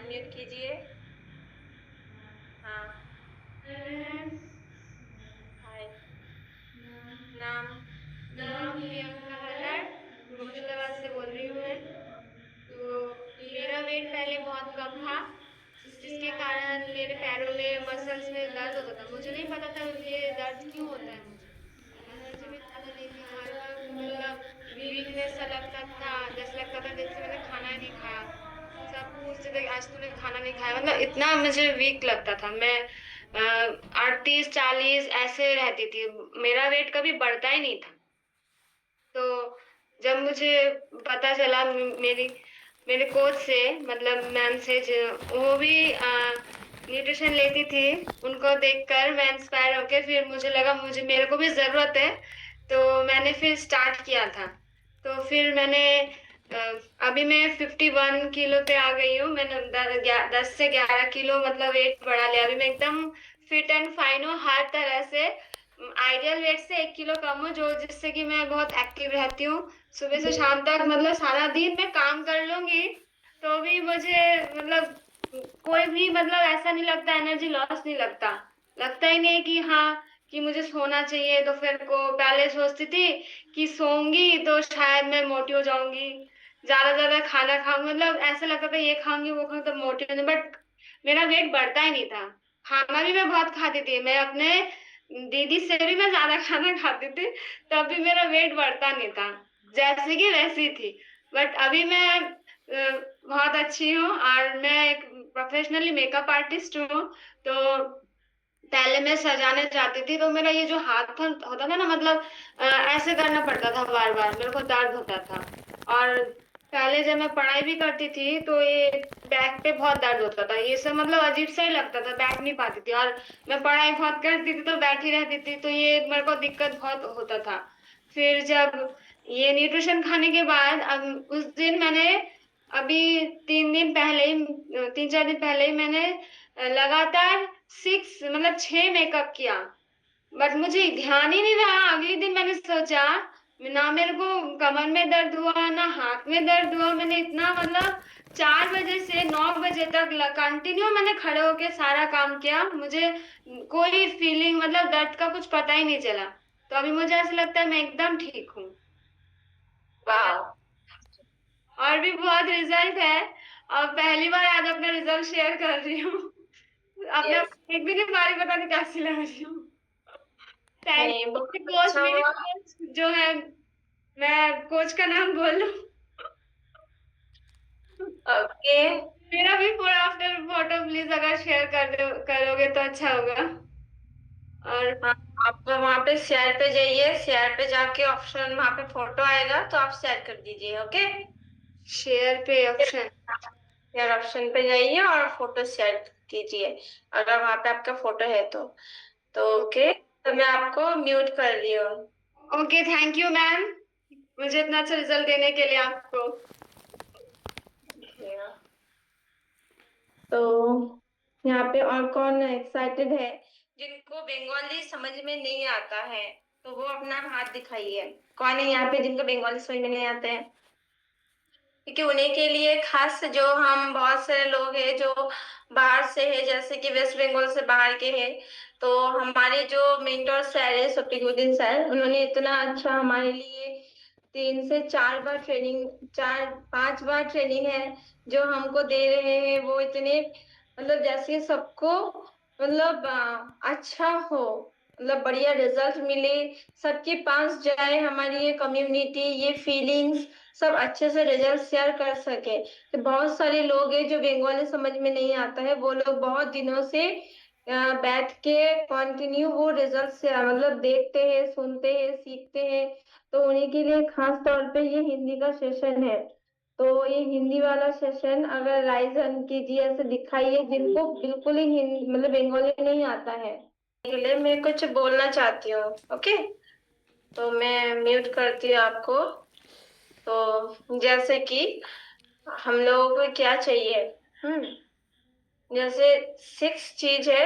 Mute कीजिए। हाँ। हाय। नाम? नाम प्रियंका कल्लर, मुर्शिदाबाद से बोल रही हूँ मैं। तो मेरा वेट पहले बहुत कम था, जिसके कारण मेरे पैरों में मसल्स में दर्द होता था। मुझे नहीं पता था ये दर्द क्यों होता है। मुझे एनर्जी भी ज्यादा नहीं थी हर वक्त, मतलब वीकनेस सा लगता था, जैसे लगता था जैसे मैंने खाना ही नहीं खाया। सब पूछते थे आज तूने खाना नहीं खाया, मतलब इतना मुझे वीक लगता था। मैं 38-40 ऐसे रहती थी। मेरा वेट कभी बढ़ता ही नहीं था। तो जब मुझे पता चला मेरी मेरे कोच से, मतलब मैम से, जो वो भी न्यूट्रिशन लेती थी, उनको देखकर मैं इंस्पायर होके फिर मुझे लगा मुझे मेरे को भी जरूरत है। तो मैंने फिर स्टार्ट किया था। तो फिर मैंने अ, अभी मैं 51 किलो पे आ गई हूँ। मैंने 10 से 11 किलो मतलब वेट बढ़ा लिया। अभी मैं एकदम फिट एंड फाइन हूँ हर तरह से। आइडियल वेट से 1 किलो कम हूँ, जो जिससे कि मैं बहुत एक्टिव रहती हूँ। सुबह से शाम तक मतलब सारा दिन मैं काम कर लूंगी, तो भी मुझे मतलब कोई भी मतलब ऐसा नहीं लगता, एनर्जी लॉस नहीं लगता। लगता ही नहीं कि हाँ कि मुझे सोना चाहिए। तो फिर को पहले सोचती थी कि सोऊंगी तो शायद मैं मोटी हो जाऊंगी, ज्यादा ज्यादा खाना खाऊंगी, मतलब ऐसा लगता था ये खाऊंगी वो खाऊंगी तो मोटी हो जाऊंगी। बट मेरा वेट बढ़ता ही नहीं था। खाना भी मैं बहुत खाती थी, मैं अपने दीदी से भी मैं ज्यादा खाना खाती थी, तब भी मेरा वेट बढ़ता नहीं था, जैसे कि वैसी थी। बट अभी मैं बहुत अच्छी हूँ और मैं एक प्रोफेशनली मेकअप आर्टिस्ट हूँ। तो पहले मैं सजाने जाती थी तो मेरा ये जो हाथ होता था ना, मतलब ऐसे करना पड़ता था, बार बार मेरे को दर्द होता था। और पहले जब मैं पढ़ाई भी करती थी तो ये बैक पे बहुत दर्द होता था, ये सब मतलब अजीब सा ही लगता था, बैठ नहीं पाती थी। और मैं पढ़ाई बहुत करती थी तो बैठी रहती थी, तो ये मेरे को दिक्कत बहुत होता था। फिर जब ये न्यूट्रिशन खाने के बाद अब उस दिन मैंने अभी 3 दिन पहले ही 3-4 दिन पहले ही मैंने लगातार 6 मेकअप किया। बट मुझे ध्यान ही नहीं रहा। अगले दिन मैंने सोचा, ना मेरे को कमर में दर्द हुआ ना हाथ में दर्द हुआ। मैंने इतना मतलब 4 बजे से 9 बजे तक कंटिन्यू मैंने खड़े होके सारा काम किया। मुझे कोई फीलिंग मतलब दर्द का कुछ पता ही नहीं चला। तो अभी मुझे ऐसा लगता है मैं एकदम ठीक हूँ। वाह। और भी बहुत रिजल्ट है, और पहली बार आज अपना रिजल्ट शेयर कर रही हूँ। अपने यस। एक भी नहीं बारी पता नहीं कैसी लग रही हूँ। थैंक नहीं, बहुत कोच, अच्छा मेरी हुआ। कोच जो है, मैं कोच का नाम बोल लूं? ओके। मेरा बिफोर आफ्टर फोटो प्लीज अगर शेयर करोगे तो अच्छा होगा। और हाँ, आप वहाँ पे शेयर पे जाइए, शेयर पे जाके ऑप्शन वहाँ पे फोटो आएगा तो आप शेयर कर दीजिए। ओके। शेयर पे ऑप्शन? शेयर ऑप्शन पे जाइए और फोटो शेयर कीजिए, अगर वहाँ पे आपका फोटो है तो ओके। तो मैं आपको म्यूट कर रही हूँ। ओके, थैंक यू मैम, मुझे इतना अच्छा रिजल्ट देने के लिए आपको। तो यहाँ पे और कौन एक्साइटेड है, जिनको बंगाली समझ में नहीं आता है, तो वो अपना हाथ दिखाइए। कौन है यहाँ पे जिनको बंगाली समझ में नहीं आता है? क्योंकि उन्हीं के लिए खास, जो हम बहुत सारे लोग हैं जो बाहर से है, जैसे कि वेस्ट बंगाल से बाहर के हैं, तो हमारे जो मेंटोर सर है शफीकुद्दीन सर, उन्होंने इतना अच्छा हमारे लिए 3 से 4 बार ट्रेनिंग, 4-5 बार ट्रेनिंग है जो हमको दे रहे हैं। वो इतने मतलब जैसे सबको मतलब अच्छा हो, मतलब बढ़िया रिजल्ट मिले, सबके पास जाए, हमारी ये कम्युनिटी, ये फीलिंग्स सब अच्छे से रिजल्ट शेयर कर सके। तो बहुत सारे लोग हैं जो बंगाली समझ में नहीं आता है, वो लोग बहुत दिनों से बैठ के कंटिन्यू वो रिजल्ट से मतलब देखते हैं, सुनते हैं, सीखते हैं। तो उन्हीं के लिए खास तौर पे ये हिंदी का सेशन है। तो ये हिंदी वाला सेशन अगर राइजन कीजिए, ऐसे दिखाइए जिनको बिल्कुल ही हिंदी मतलब बंगाली नहीं आता है। के लिए मैं कुछ बोलना चाहती हूँ। ओके। तो मैं म्यूट करती हूँ आपको। तो जैसे कि हम लोगों को क्या चाहिए, हम्म जैसे 6 चीज है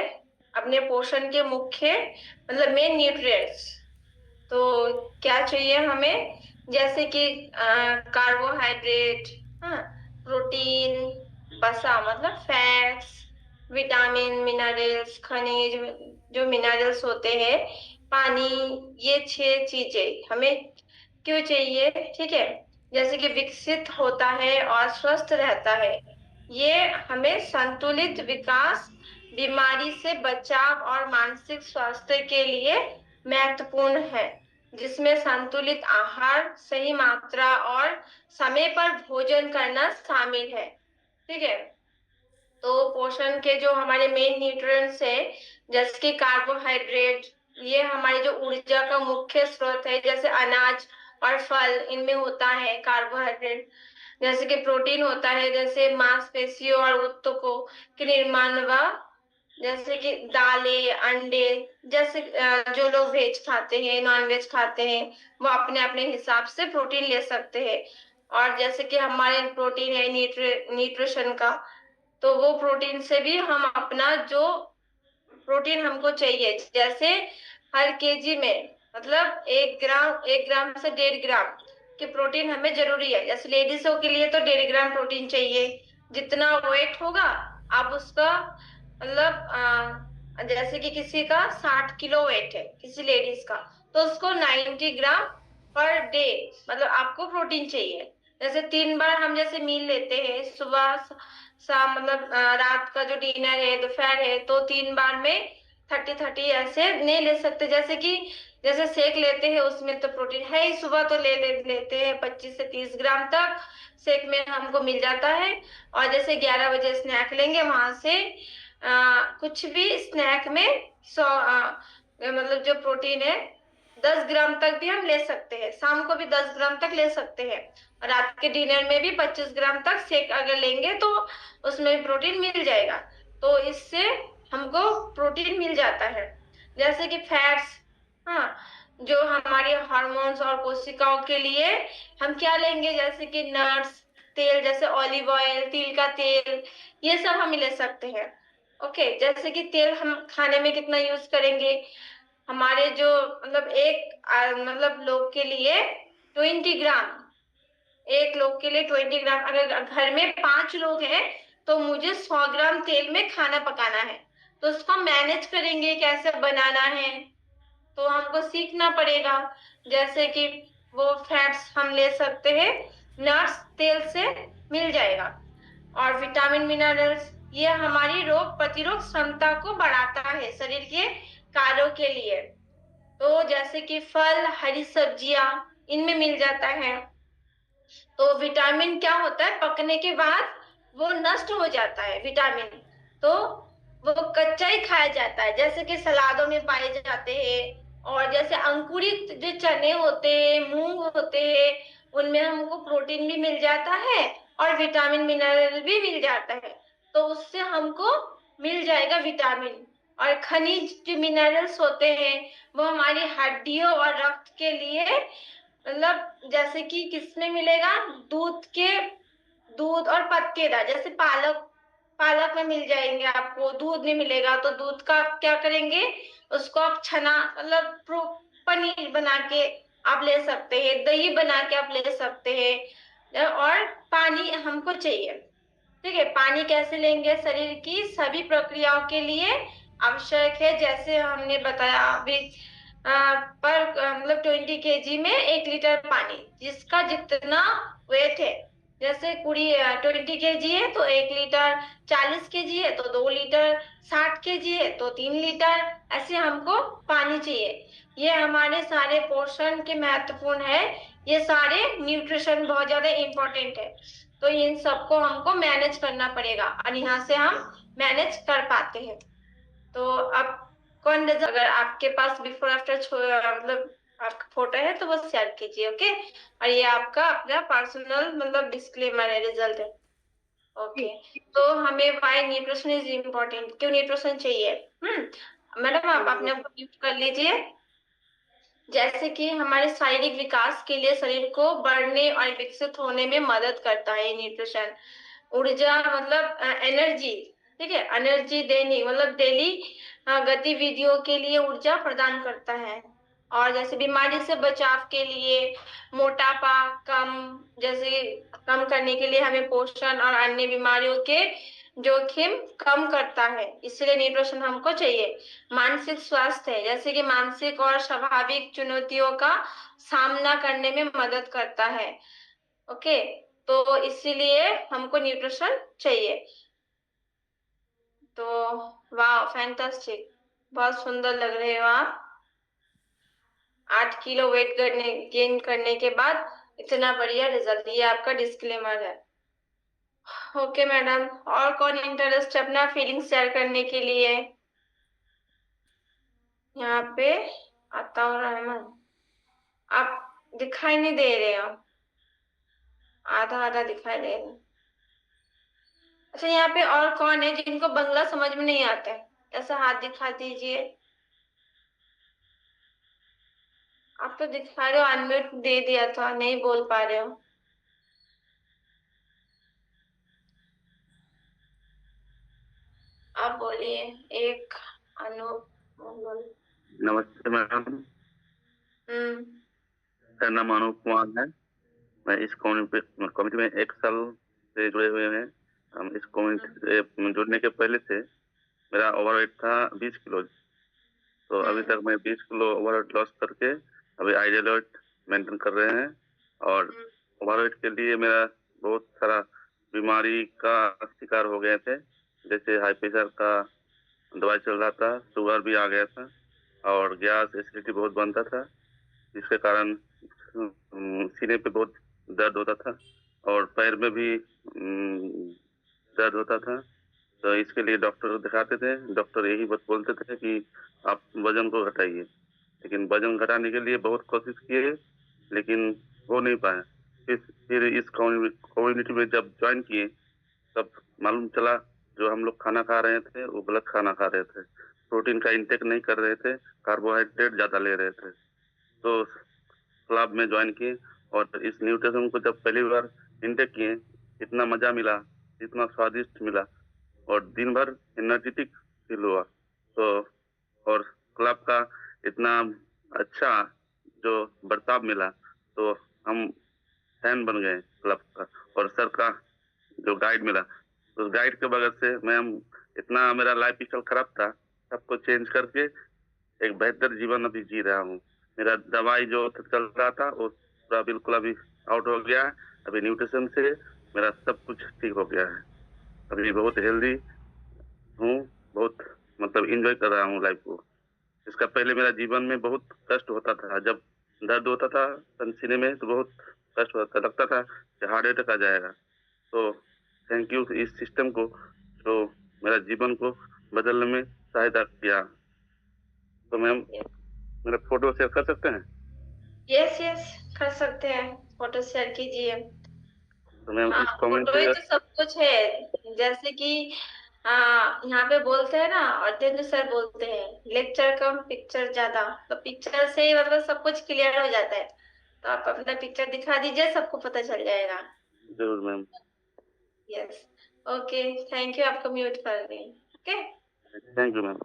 अपने पोषण के मुख्य, मतलब मेन न्यूट्रिएंट्स। तो क्या चाहिए हमें, जैसे कि कार्बोहाइड्रेट, हाँ, प्रोटीन, वसा मतलब फैट्स, विटामिन, मिनरल्स, खनिज, जो मिनरल्स होते हैं, पानी, ये 6 चीजें हमें क्यों चाहिए, ठीक है। जैसे कि विकसित होता है और स्वस्थ रहता है, ये हमें संतुलित विकास, बीमारी से बचाव और मानसिक स्वास्थ्य के लिए महत्वपूर्ण है, जिसमें संतुलित आहार, सही मात्रा और समय पर भोजन करना शामिल है, ठीक है। तो पोषण के जो हमारे मेन न्यूट्रिएंट्स है, जैसे कि कार्बोहाइड्रेट, ये हमारी जो ऊर्जा का मुख्य स्रोत है, जैसे अनाज और फल, इनमें होता है कार्बोहाइड्रेट। जैसे कि प्रोटीन होता है, जैसे मांसपेशियों और ऊतकों के निर्माण, व जैसे कि दालें, अंडे, जैसे जो लोग वेज खाते हैं, नॉन वेज खाते हैं, वो अपने अपने हिसाब से प्रोटीन ले सकते हैं। और जैसे कि हमारे प्रोटीन है न्यूट्रिशन का, तो वो प्रोटीन से भी हम अपना जो प्रोटीन हमको चाहिए, जैसे हर केजी में मतलब 1 ग्राम से 1.5 ग्राम की प्रोटीन हमें जरूरी है। जैसे लेडीजों के लिए तो 1.5 ग्राम प्रोटीन चाहिए, जितना वेट होगा आप उसका मतलब जैसे कि किसी का 60 किलो वेट है, किसी लेडीज का, तो उसको 90 ग्राम पर डे मतलब आपको प्रोटीन चाहिए। जैसे 3 बार हम जैसे मील लेते हैं, सुबह शाम मतलब रात का जो डिनर है, दोपहर है, तो 3 बार में 30-30 ऐसे नहीं ले सकते। जैसे शेक लेते हैं, उसमें तो प्रोटीन है ही, सुबह तो लेते हैं 25 से 30 ग्राम तक शेक में हमको मिल जाता है। और जैसे 11 बजे स्नैक लेंगे, वहां से कुछ भी स्नैक में 100 मतलब जो प्रोटीन है 10 ग्राम तक भी हम ले सकते हैं, शाम को भी 10 ग्राम तक ले सकते हैं, और रात के डिनर में भी 25 ग्राम तक शेक अगर लेंगे तो उसमें भी प्रोटीन मिल जाएगा। तो इससे हमको प्रोटीन मिल जाता है। जैसे कि फैट्स, हाँ, जो हमारे हार्मोन्स और कोशिकाओं के लिए हम क्या लेंगे, जैसे कि नट्स, तेल, जैसे ऑलिव ऑयल, तिल का तेल, ये सब हम ले सकते हैं। ओके, जैसे कि तेल हम खाने में कितना यूज करेंगे, हमारे जो मतलब मतलब लोग के लिए 20 ग्राम, एक लोग के लिए 20 ग्राम। अगर घर में 5 लोग हैं तो मुझे 100 ग्राम तेल में खाना पकाना है, तो उसको मैनेज करेंगे कैसे बनाना है, तो हमको सीखना पड़ेगा। जैसे कि वो फैट्स हम ले सकते हैं, नट्स, तेल से मिल जाएगा। और विटामिन, मिनरल्स, ये हमारी रोग प्रतिरोध क्षमता को बढ़ाता है शरीर के कार्यों के लिए। तो जैसे कि फल, हरी सब्जियां, इनमें मिल जाता है। तो विटामिन क्या होता है, पकने के बाद वो नष्ट हो जाता है विटामिन, तो वो कच्चा ही खाया जाता है, जैसे कि सलादों में पाए जाते हैं। और जैसे अंकुरित जो चने होते हैं, मूंग होते हैं, उनमें हमको प्रोटीन भी मिल जाता है और विटामिन, मिनरल भी मिल जाता है, तो उससे हमको मिल जाएगा विटामिन। और खनिज जो मिनरल्स होते हैं, वो हमारी हड्डियों और रक्त के लिए मतलब जैसे कि किसमें मिलेगा, दूध और पत्तेदार, जैसे पालक, पालक में मिल जाएंगे आपको। दूध नहीं मिलेगा तो दूध का आप क्या करेंगे, उसको आप छना मतलब पनीर बना के आप ले सकते हैं, दही बना के आप ले सकते हैं। और पानी हमको चाहिए, ठीक है। पानी कैसे लेंगे, शरीर की सभी प्रक्रियाओं के लिए आवश्यक है, जैसे हमने बताया अभी। पर मतलब 20 kg में 1 लीटर पानी, जिसका जितना वेट है, जैसे पूरी 20 kg है तो 1 लीटर, 40 kg है तो 2 लीटर, 60 kg है तो 3 लीटर, ऐसे हमको पानी चाहिए। ये हमारे सारे पोषण के महत्वपूर्ण है, ये सारे न्यूट्रिशन बहुत ज्यादा इंपॉर्टेंट है। तो इन सबको हमको मैनेज करना पड़ेगा, और यहाँ से हम मैनेज कर पाते हैं। तो अब कौन रिजल्ट, अगर आपके पास बिफोर आफ्टर मतलब आपका फोटो है तो वो शेयर कीजिए, ओके। और ये आपका अपना पर्सनल मतलब डिस्क्लेमर है, रिजल्ट है, ओके। तो हमें व्हाई न्यूट्रिशन इज इम्पोर्टेंट, क्यों न्यूट्रिशन चाहिए। मैडम आप अपने आप को म्यूट कर लीजिए। जैसे कि हमारे शारीरिक विकास के लिए, शरीर को बढ़ने और विकसित होने में मदद करता है न्यूट्रिशन। ऊर्जा मतलब एनर्जी, ठीक है, एनर्जी देनी मतलब डेली गतिविधियों के लिए ऊर्जा प्रदान करता है। और जैसे बीमारी से बचाव के लिए मोटापा कम जैसे कम करने के लिए हमें पोषण और अन्य बीमारियों के जोखिम कम करता है, इसलिए न्यूट्रिशन हमको चाहिए। मानसिक स्वास्थ्य है, जैसे कि मानसिक और स्वाभाविक चुनौतियों का सामना करने में मदद करता है। ओके, तो इसीलिए हमको न्यूट्रिशन चाहिए। तो वाह, फैंटास्टिक, बहुत सुंदर लग रहे हो आप। 8 किलो वेट गेन करने के बाद इतना बढ़िया रिजल्ट, ये आपका डिस्क्लेमर है। ओके मैडम, और कौन इंटरेस्ट है अपना फीलिंग शेयर करने के लिए? यहाँ पे आता हूँ रहमान, आप दिखाई नहीं दे रहे हो, आधा आधा दिखाई दे रहे हैं। अच्छा, यहाँ पे और कौन है जिनको बंगला समझ में नहीं आता है? ऐसा हाथ दिखा दीजिए। आप तो दिखा रहे हो, अनम्यूट दे दिया था, नहीं बोल पा रहे हो। आप बोलिए। एक अनूप। नमस्ते मैडम, हम्म। मेरा नाम अनूप कुमार है। मैं इस कम्युनिटी में 1 साल से जुड़े हुए हैं। हम इस कम्युनिटी से जुड़ने के पहले से मेरा ओवरवेट था 20 किलो। तो अभी तक मैं 20 किलो ओवरवेट लॉस करके अभी आइडियल वेट मेंटेन कर रहे हैं। और ओवरवेट के लिए मेरा बहुत सारा बीमारी का शिकार हो गए थे, जैसे हाई प्रेशर का दवाई चल रहा था, शुगर भी आ गया था और गैस एसिडिटी बहुत बनता था, जिसके कारण सीने पे बहुत दर्द होता था और पैर में भी दर्द होता था। तो इसके लिए डॉक्टर को दिखाते थे। डॉक्टर यही बात बोलते थे कि आप वजन को घटाइए, लेकिन वजन घटाने के लिए बहुत कोशिश किए, लेकिन हो नहीं पाया। फिर इस कम्युनिटी में जब ज्वाइन किए तब मालूम चला जो हम लोग खाना खा रहे थे वो गलत खाना खा रहे थे, प्रोटीन का इंटेक नहीं कर रहे थे, कार्बोहाइड्रेट ज़्यादा ले रहे थे। तो क्लब में ज्वाइन किए और इस न्यूट्रिशन को जब पहली बार इंटेक किए, इतना मज़ा मिला, इतना स्वादिष्ट मिला और दिन भर एनर्जेटिक फील हुआ। तो और क्लब का इतना अच्छा जो बर्ताव मिला, तो हम फैन बन गए क्लब का। और सर का जो गाइड मिला, उस गाइड के बगैर से मैं इतना मेरा लाइफ स्टाइल खराब था, सबको चेंज करके एक बेहतर जीवन अभी जी रहा हूँ। मेरा दवाई जो चल रहा था वो पूरा बिल्कुल अभी आउट हो गया है। अभी न्यूट्रिशन से मेरा सब कुछ ठीक हो गया है। अभी बहुत हेल्दी हूँ, बहुत मतलब इंजॉय कर रहा हूँ लाइफ को। इसका पहले मेरा जीवन में बहुत कष्ट होता था, जब दर्द होता था सीने में तो बहुत कष्ट होता था, लगता था कि हार्ट अटैक आ जाएगा। तो थैंक यू इस सिस्टम को जो मेरा जीवन को बदलने में सहायता किया। तो मैम मेरा फोटो शेयर कर सकते हैं? यस यस, कर सकते हैं, फोटो शेयर कीजिए। तो मैम हाँ, इस फोटो ही कम्युनिटी तो सब कुछ है। जैसे कि यहाँ पे बोलते हैं ना, और तेंदु सर बोलते हैं लेक्चर कम पिक्चर ज्यादा, तो पिक्चर से ही मतलब सब कुछ क्लियर हो जाता है। तो आप अपना पिक्चर दिखा दीजिए, सबको पता चल जाएगा। जरूर ma'am. Yes, okay, thank you, आपको म्यूट कर दें। Okay, thank you ma'am.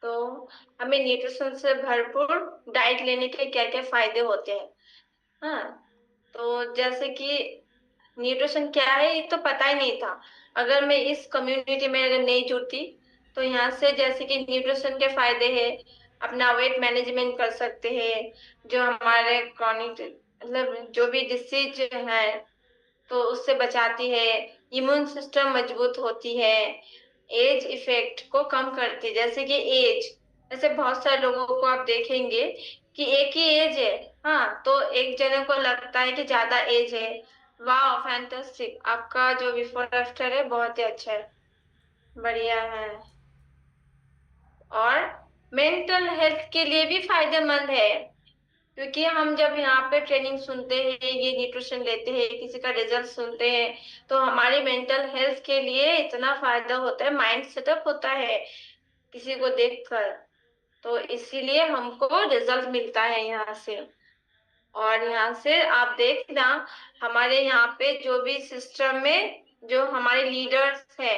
तो हमें न्यूट्रिशन से भरपूर डाइट लेने के क्या क्या फायदे होते हैं। हाँ, तो जैसे कि न्यूट्रिशन क्या है ये तो पता ही नहीं था। अगर मैं इस कम्युनिटी में अगर नहीं जुड़ती, तो यहाँ से जैसे कि न्यूट्रिशन के फायदे हैं, अपना वेट मैनेजमेंट कर सकते हैं, जो हमारे क्रॉनिक मतलब जो भी डिसीज है तो उससे बचाती है, इम्यून सिस्टम मजबूत होती है, एज इफेक्ट को कम करती है। जैसे कि एज, जैसे बहुत सारे लोगों को आप देखेंगे कि एक ही एज है, हाँ, तो एक जने को लगता है कि ज्यादा एज है। वाह, फैंटास्टिक, आपका जो बिफोर आफ्टर है बहुत ही अच्छा है, बढ़िया है। और मेंटल हेल्थ के लिए भी फायदेमंद है, क्योंकि हम जब यहाँ पे ट्रेनिंग सुनते हैं, ये न्यूट्रिशन लेते हैं, किसी का रिजल्ट सुनते हैं, तो हमारी मेंटल हेल्थ के लिए इतना फायदा होता है, माइंड सेटअप होता है किसी को देखकर, तो इसीलिए हमको रिजल्ट मिलता है यहाँ से। और यहाँ से आप देखना, हमारे यहाँ पे जो भी सिस्टम में जो हमारे लीडर्स है,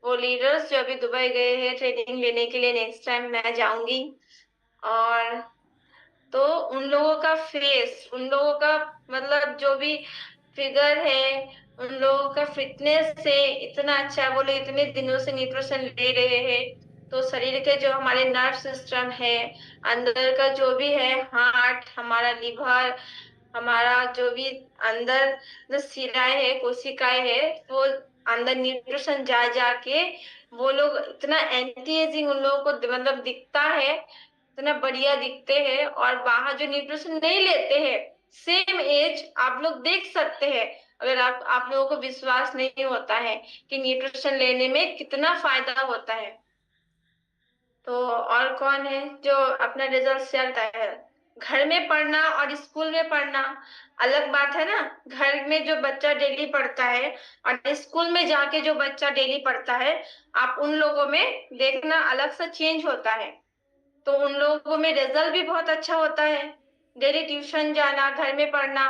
वो लीडर्स जो अभी दुबई गए हैं ट्रेनिंग लेने के लिए, नेक्स्ट टाइम मैं जाऊंगी। और तो उन लोगों का फेस, उन लोगों का मतलब जो भी फिगर है, उन लोगों का फिटनेस से इतना अच्छा है। वो लोग इतने दिनों से न्यूट्रिशन ले रहे हैं, तो शरीर के जो हमारे नर्व सिस्टम है, अंदर का जो भी है, हार्ट, हमारा लिवर, हमारा जो भी अंदर जो शिराएं है, कोशिकाएं है, वो अंदर न्यूट्रिशन जा जाके वो लोग इतना एंटी एजिंग उन लोगों को मतलब दिखता है, इतना बढ़िया दिखते हैं। और बाहर जो न्यूट्रिशन नहीं लेते हैं, सेम एज आप लोग देख सकते हैं। अगर आप लोगों को विश्वास नहीं होता है कि न्यूट्रिशन लेने में कितना फायदा होता है, तो और कौन है जो अपना रिजल्ट शेयर करता है? घर में पढ़ना और स्कूल में पढ़ना अलग बात है ना। घर में जो बच्चा डेली पढ़ता है और स्कूल में जाके जो बच्चा डेली पढ़ता है, आप उन लोगों में देखना अलग सा चेंज होता है। तो उन लोगों में रिजल्ट भी बहुत अच्छा होता है। डेली ट्यूशन जाना, घर में पढ़ना,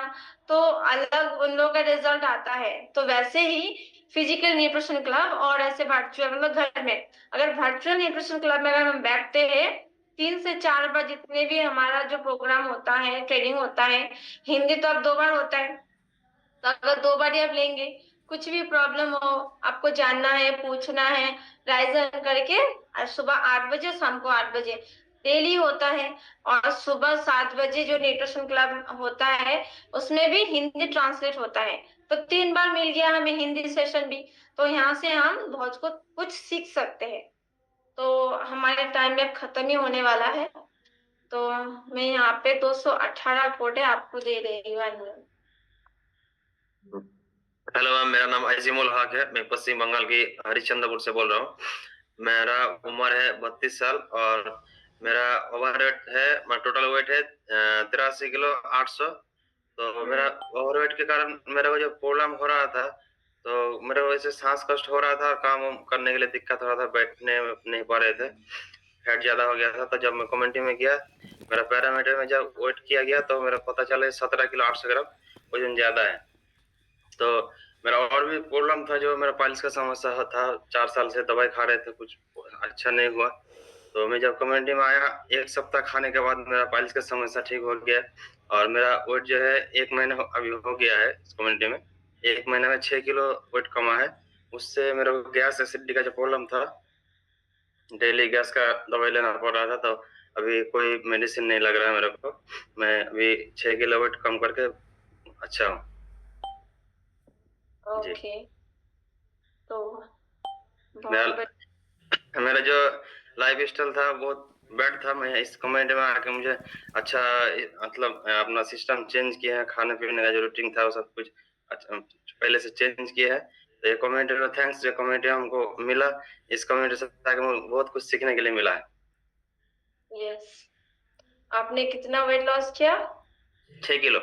तो अलग उन लोगों का रिजल्ट आता है। तो वैसे ही फिजिकल न्यूट्रिशन क्लब और ऐसे वर्चुअल मतलब घर में, अगर वर्चुअल न्यूट्रिशन क्लब में अगर हम बैठते हैं 3 से 4 बार, जितने भी हमारा जो प्रोग्राम होता है, ट्रेनिंग होता है, हिंदी तो अब 2 बार होता है, तो अगर 2 बार ही आप लेंगे, कुछ भी प्रॉब्लम हो, आपको जानना है, पूछना है, राइज करके सुबह 8 बजे, शाम को 8 बजे डेली होता है। और सुबह 7 बजे जो न्यूट्रिशन क्लब होता है, उसमें भी हिंदी ट्रांसलेट होता है। तो 3 बार मिल गया हमें हिंदी सेशन भी। तो यहाँ से हम बहुत कुछ सीख सकते हैं। तो हमारे टाइम में खत्म ही होने वाला है। तो मैं यहाँ पे 218 कोड आपको दे रही हूँ। हेलो मैम, मेरा नाम अजीमुल हक है। मैं पश्चिम बंगाल की हरिश्चंद्रपुर से बोल रहा हूँ। मेरा उम्र है 32 साल और मेरा ओवरवेट है, टोटल वेट है 83 किलो 800। तो मेरा ओवरवेट के कारण मेरे को जो प्रॉब्लम हो रहा था, तो मेरे को वैसे सांस कष्ट हो रहा था, काम वाम करने के लिए दिक्कत हो रहा था, बैठने नहीं पा रहे थे, फैट ज्यादा हो गया था। तो जब मैं कम्युनिटी में गया, मेरा पैरामीटर में जब वेट किया गया, तो मेरा पता चला 17 किलो 800 ग्राम वजन ज्यादा है। तो मेरा और भी प्रॉब्लम था, जो मेरा पाइल्स का समस्या था, 4 साल से दवाई खा रहे थे, कुछ अच्छा नहीं हुआ। तो मैं जब कम्युनिटी में आया, 1 सप्ताह खाने के बाद मेरा पाइल्स का समस्या ठीक हो गया और मेरा वेट जो है 1 महीना अभी हो गया है इस कम्युनिटी में। 1 महीने में 6 किलो वेट कमा है। उससे मेरा गैस एसिडिटी का जो प्रॉब्लम था, डेली गैस का दवाई लेना पड़ रहा था, तो अभी कोई मेडिसिन नहीं लग रहा है मेरे को। मैं अभी 6 किलो वेट कम करके अच्छा हूँ। ओके, तो मेरा मेरा जो लाइफ स्टाइल था बहुत बैड था। मैं इस कम्युनिटी में आके मुझे अच्छा मतलब अपना सिस्टम चेंज किया है, खाने पीने का जो रूटीन था वो सब कुछ अच्छा पहले से चेंज किया है। तो ये कम्युनिटी में थैंक्स, जो कम्युनिटी हमको मिला, इस कम्युनिटी से बहुत कुछ सीखने के लिए मिला है। यस, आपने कितना वेट लॉस किया? 6 किलो।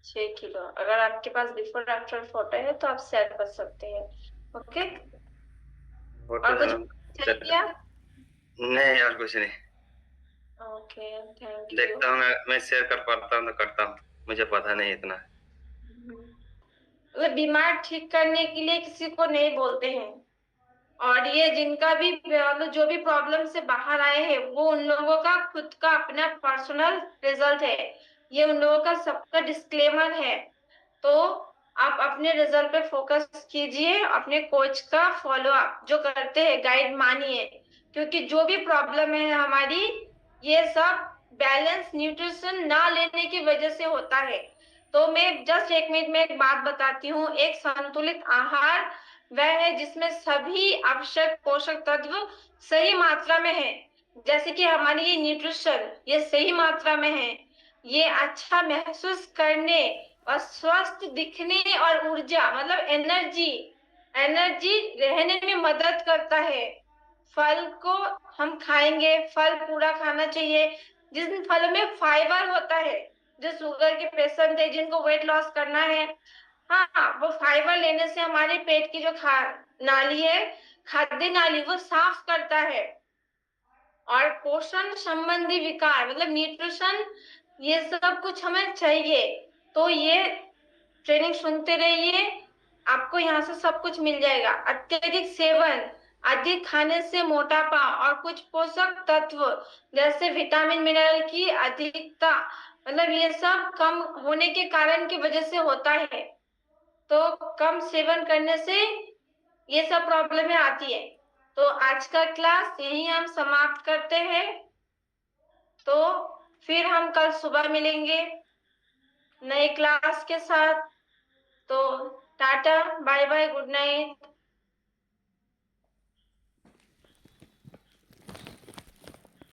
6 किलो। अगर आपके पास बिफोर आफ्टर फोटो है तो आप शेयर कर सकते हैं। ओके, और कुछ चाहिए? नहीं और कुछ नहीं। Okay, thank you. देखता हूँ मैं शेयर कर पाता हूँ तो करता हूँ, मुझे पता नहीं इतना। मतलब बीमार ठीक करने के लिए किसी को नहीं बोलते हैं। और ये जिनका भी मतलब जो भी प्रॉब्लम से बाहर आए हैं, वो उन लोगों का खुद का अपना पर्सनल रिजल्ट है। ये उन लोगों का सबका डिस्क्लेमर है। तो आप अपने रिजल्ट पे फोकस कीजिए, अपने कोच का फॉलो अप जो करते हैं गाइड मानिए, क्योंकि जो भी प्रॉब्लम है हमारी, ये सब बैलेंस न्यूट्रिशन ना लेने की वजह से होता है। तो मैं जस्ट 1 मिनट में एक बात बताती हूँ। एक संतुलित आहार वह है जिसमें सभी आवश्यक पोषक तत्व सही मात्रा में है। जैसे कि हमारी ये न्यूट्रिशन, ये सही मात्रा में है। ये अच्छा महसूस करने और स्वस्थ दिखने और ऊर्जा मतलब एनर्जी एनर्जी रहने में मदद करता है। फल को हम खाएंगे, फल पूरा खाना चाहिए। जिन फलों में फाइबर होता है, जो शुगर के पेशेंट है, जिनको वेट लॉस करना है, हाँ, वो फाइबर लेने से हमारे पेट की जो नाली है, खाद्य नाली, वो साफ करता है। और पोषण संबंधी विकार मतलब न्यूट्रिशन, ये सब कुछ हमें चाहिए। तो ये ट्रेनिंग सुनते रहिए, आपको यहाँ से सब कुछ मिल जाएगा। अत्यधिक सेवन अधिक खाने से मोटापा और कुछ पोषक तत्व जैसे विटामिन मिनरल की अधिकता, मतलब ये सब कम होने के कारण की वजह से होता है। तो कम सेवन करने से ये सब प्रॉब्लमें आती है। तो आज का क्लास यहीं हम समाप्त करते हैं। तो फिर हम कल सुबह मिलेंगे नए क्लास के साथ। तो tata, bye bye, good night.